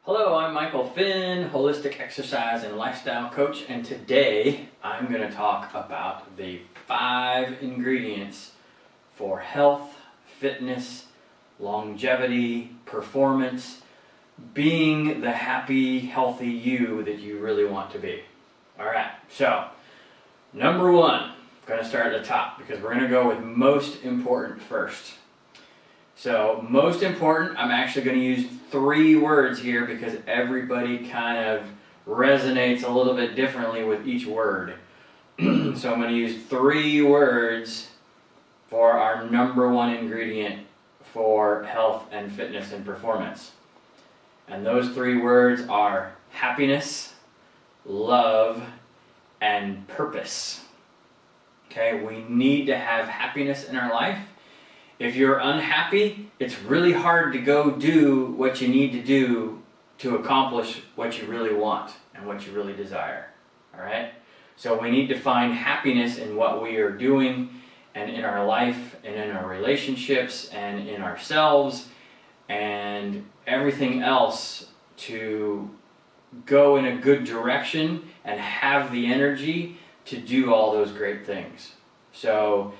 Hello, I'm Michael Finn, holistic exercise and lifestyle coach, and today I'm going to talk about the 5 ingredients for health, fitness, longevity, performance, being the happy, healthy you that you really want to be. Alright, so number 1, I'm going to start at the top because we're going to go with most important first. So most important, I'm actually going to use 3 words here because everybody kind of resonates a little bit differently with each word. So I'm going to use 3 words for our number 1 ingredient for health and fitness and performance. And those 3 words are happiness, love, and purpose. Okay, we need to have happiness in our life. If you're unhappy, it's really hard to go do what you need to do to accomplish what you really want and what you really desire. Alright? So we need to find happiness in what we are doing and in our life and in our relationships and in ourselves and everything else to go in a good direction and have the energy to do all those great things. So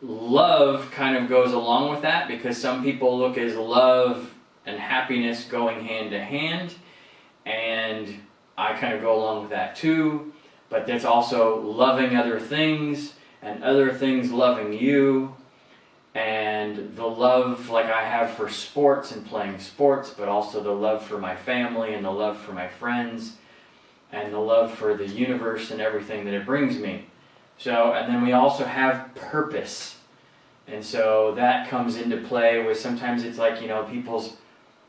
love kind of goes along with that because some people look at love and happiness going hand to hand, and I kind of go along with that too, but that's also loving other things and other things loving you, and the love like I have for sports and playing sports, but also the love for my family and the love for my friends and the love for the universe and everything that it brings me. So, and then we also have purpose. And so that comes into play with sometimes it's like, people's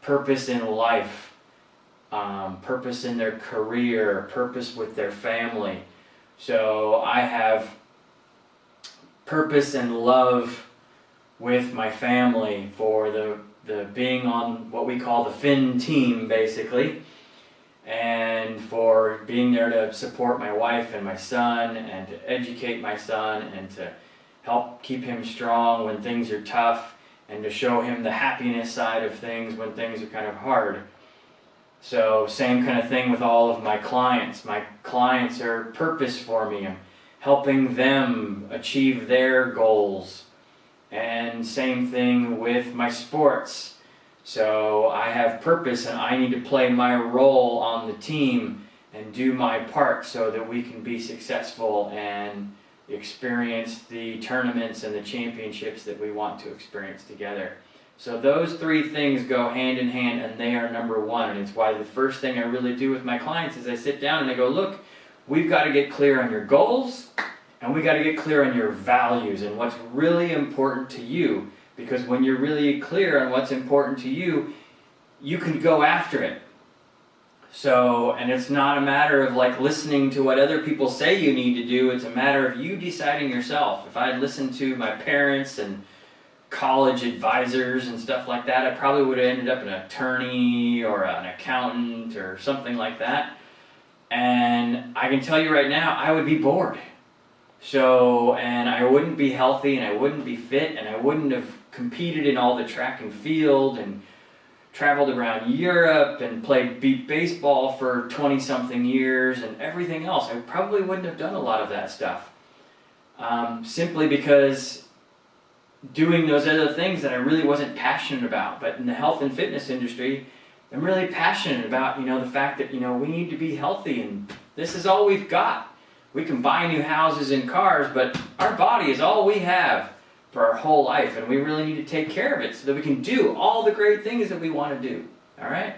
purpose in life, purpose in their career, purpose with their family. So I have purpose and love with my family for the being on what we call the Finn team, basically. And for being there to support my wife and my son and to educate my son and to help keep him strong when things are tough and to show him the happiness side of things when things are kind of hard. So same kind of thing with all of my clients. My clients are purpose for me. I'm helping them achieve their goals. And same thing with my sports. So I have purpose and I need to play my role on the team and do my part so that we can be successful and experience the tournaments and the championships that we want to experience together. So those 3 things go hand in hand and they are number 1. And it's why the first thing I really do with my clients is I sit down and I go, look, we've got to get clear on your goals and we got to get clear on your values and what's really important to you. Because when you're really clear on what's important to you, you can go after it. So, and it's not a matter of like listening to what other people say you need to do, it's a matter of you deciding yourself. If I had listened to my parents and college advisors and stuff like that, I probably would have ended up an attorney or an accountant or something like that. And I can tell you right now, I would be bored. So, and I wouldn't be healthy and I wouldn't be fit and I wouldn't have competed in all the track and field and traveled around Europe and played beat baseball for 20-something years and everything else. I probably wouldn't have done a lot of that stuff. Simply because doing those other things that I really wasn't passionate about. But in the health and fitness industry, I'm really passionate about, the fact that, we need to be healthy and this is all we've got. We can buy new houses and cars, but our body is all we have for our whole life, and we really need to take care of it so that we can do all the great things that we want to do. All right?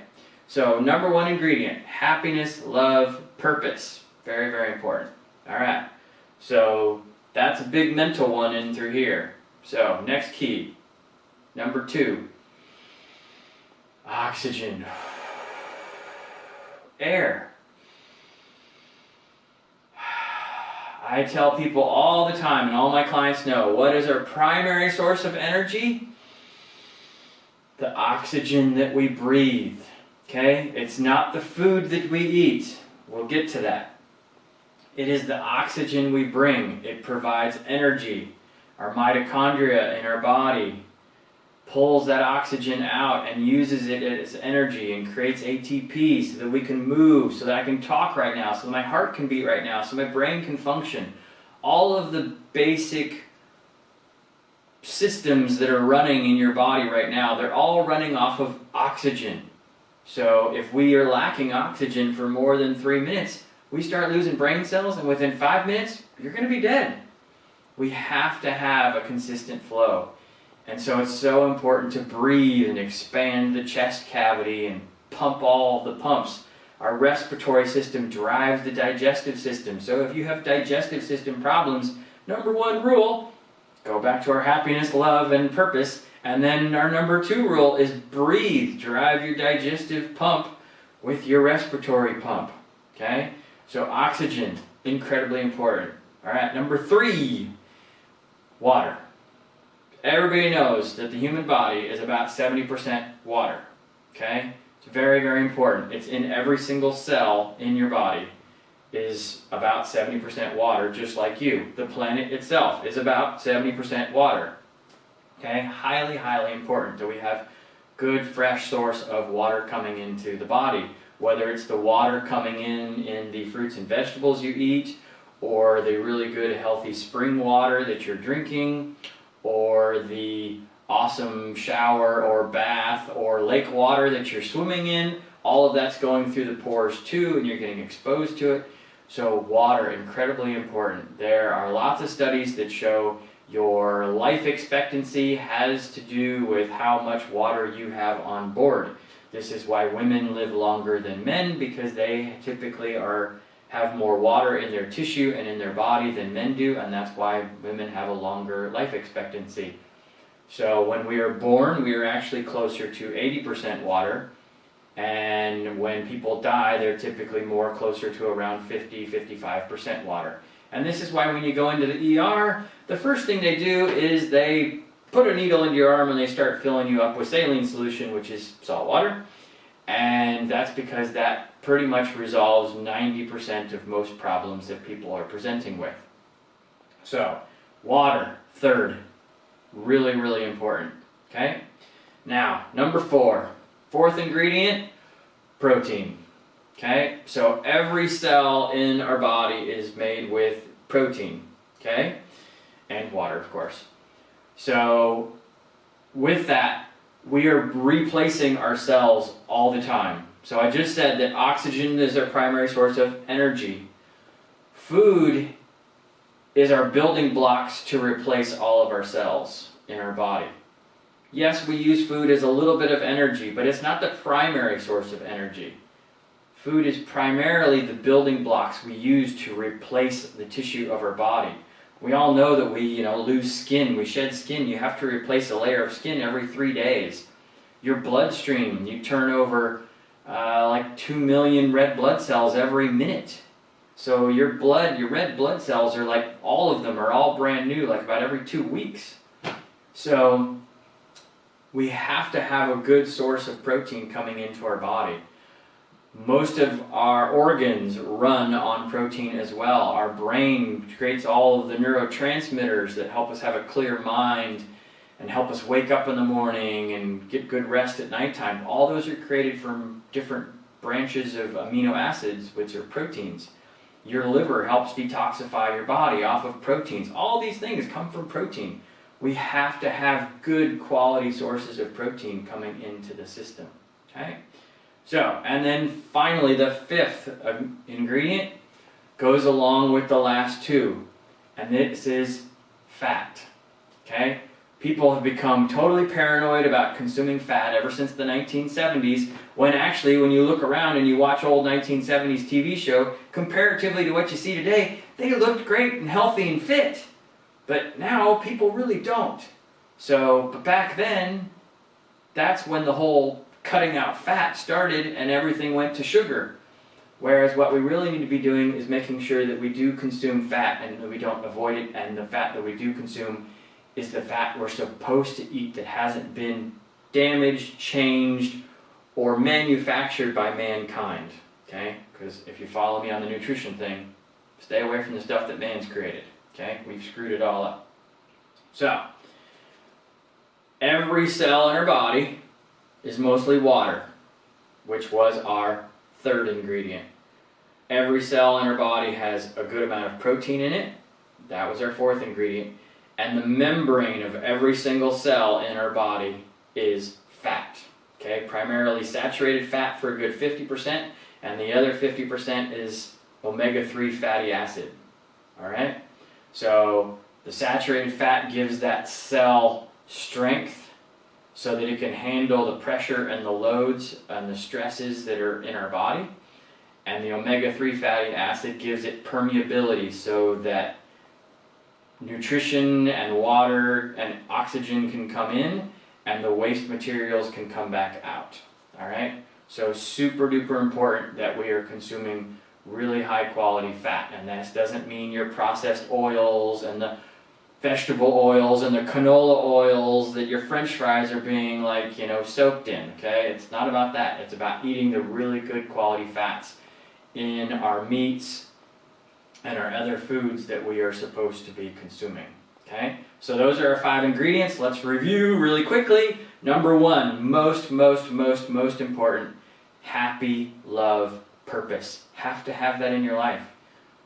So, number 1 ingredient, happiness, love, purpose. Very, very important. All right. So, that's a big mental one in through here. So, next key. Number 2, oxygen. Air. I tell people all the time, and all my clients know, what is our primary source of energy? The oxygen that we breathe. Okay? It's not the food that we eat. We'll get to that. It is the oxygen we bring. It provides energy. Our mitochondria in our body pulls that oxygen out and uses it as energy and creates ATP so that we can move, so that I can talk right now, so that my heart can beat right now, so my brain can function. All of the basic systems that are running in your body right now, they're all running off of oxygen. So if we are lacking oxygen for more than 3 minutes, we start losing brain cells, and within 5 minutes, you're going to be dead. We have to have a consistent flow. And so it's so important to breathe and expand the chest cavity and pump all the pumps. Our respiratory system drives the digestive system. So if you have digestive system problems, number one rule, go back to our happiness, love, and purpose. And then our number two rule is breathe. Drive your digestive pump with your respiratory pump. Okay? So oxygen, incredibly important. All right, number three, water. Everybody knows that the human body is about 70% water. Okay? It's very, very important. It's in every single cell in your body is about 70% water, just like you. The planet itself is about 70% water. Okay? Highly, highly important that we have good, fresh source of water coming into the body. Whether it's the water coming in the fruits and vegetables you eat, or the really good, healthy spring water that you're drinking, or the awesome shower or bath or lake water that you're swimming in, all of that's going through the pores too, and you're getting exposed to it. So water, incredibly important. There are lots of studies that show your life expectancy has to do with how much water you have on board. This is why women live longer than men, because they typically have more water in their tissue and in their body than men do, and that's why women have a longer life expectancy. So when we are born, we are actually closer to 80% water, and when people die, they're typically more closer to around 50-55% water. And this is why when you go into the ER, the first thing they do is they put a needle into your arm and they start filling you up with saline solution, which is salt water. And that's because that pretty much resolves 90% of most problems that people are presenting with. So, water, third, really, really important. Okay? Now, number four, fourth ingredient, protein. Okay? So every cell in our body is made with protein. Okay? And water, of course. So, with that, we are replacing our cells all the time. So I just said that oxygen is our primary source of energy. Food is our building blocks to replace all of our cells in our body. Yes, we use food as a little bit of energy, but it's not the primary source of energy. Food is primarily the building blocks we use to replace the tissue of our body. We all know that we, lose skin, we shed skin. You have to replace a layer of skin every 3 days. Your bloodstream, you turn over like 2 million red blood cells every minute. So your red blood cells are like, all of them are all brand new, like about every 2 weeks. So we have to have a good source of protein coming into our body. Most of our organs run on protein as well. Our brain creates all of the neurotransmitters that help us have a clear mind and help us wake up in the morning and get good rest at nighttime. All those are created from different branches of amino acids, which are proteins. Your liver helps detoxify your body off of proteins. All these things come from protein. We have to have good quality sources of protein coming into the system. Okay? So, and then finally, the fifth ingredient goes along with the last two, and this is fat. Okay? People have become totally paranoid about consuming fat ever since the 1970s, when actually, when you look around and you watch old 1970s TV show, comparatively to what you see today, they looked great and healthy and fit. But now, people really don't. So, but back then, that's when the whole cutting out fat started and everything went to sugar. Whereas what we really need to be doing is making sure that we do consume fat and that we don't avoid it, and the fat that we do consume is the fat we're supposed to eat that hasn't been damaged, changed, or manufactured by mankind. Okay? Because if you follow me on the nutrition thing, stay away from the stuff that man's created. Okay? We've screwed it all up. So, every cell in our body is mostly water, which was our third ingredient. Every cell in our body has a good amount of protein in it. That was our fourth ingredient. And the membrane of every single cell in our body is fat. Okay, primarily saturated fat for a good 50%, and the other 50% is omega-3 fatty acid. All right? So the saturated fat gives that cell strength so that it can handle the pressure and the loads and the stresses that are in our body. And the omega-3 fatty acid gives it permeability so that nutrition and water and oxygen can come in and the waste materials can come back out. All right? So super duper important that we are consuming really high quality fat. And this doesn't mean your processed oils and the vegetable oils and the canola oils that your french fries are being soaked in. Okay? It's not about that. It's about eating the really good quality fats in our meats and our other foods that we are supposed to be consuming. Okay? So those are our 5 ingredients. Let's review really quickly. Number 1, most important, happy, love, purpose. Have to have that in your life.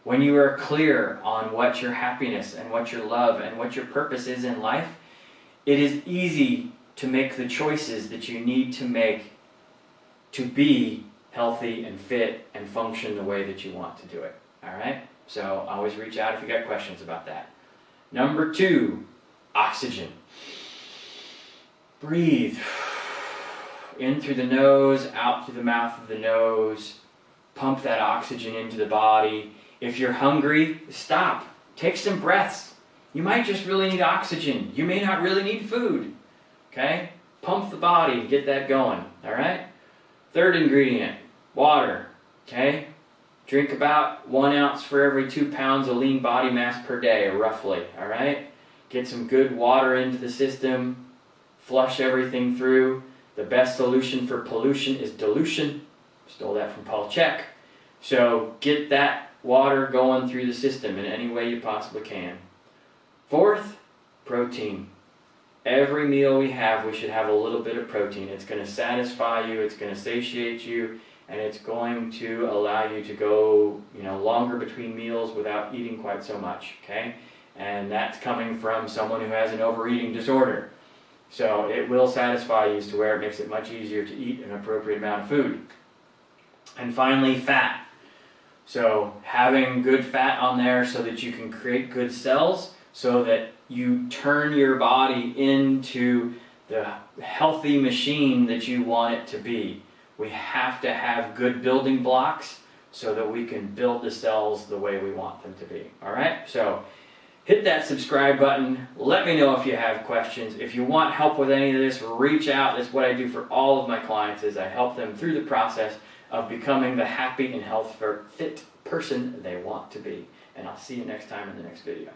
When you are clear on what your happiness and what your love and what your purpose is in life, it is easy to make the choices that you need to make to be healthy and fit and function the way that you want to do it. All right? So always reach out if you got questions about that. Number 2, oxygen. Breathe. In through the nose, out through the mouth of the nose. Pump that oxygen into the body. If you're hungry, stop. Take some breaths. You might just really need oxygen. You may not really need food. Okay? Pump the body, get that going. All right? Third ingredient, water. Okay? Drink about 1 ounce for every 2 pounds of lean body mass per day, roughly. All right? Get some good water into the system. Flush everything through. The best solution for pollution is dilution. Stole that from Paul Chek. So get that water going through the system in any way you possibly can. Fourth, protein. Every meal we have, we should have a little bit of protein. It's going to satisfy you, it's going to satiate you, and it's going to allow you to go, longer between meals without eating quite so much, okay? And that's coming from someone who has an overeating disorder. So it will satisfy you to where it makes it much easier to eat an appropriate amount of food. And finally, fat. So having good fat on there so that you can create good cells, so that you turn your body into the healthy machine that you want it to be. We have to have good building blocks so that we can build the cells the way we want them to be. All right? So hit that subscribe button. Let me know if you have questions. If you want help with any of this, reach out. That's what I do for all of my clients, is I help them through the process of becoming the happy and fit person they want to be. And I'll see you next time in the next video.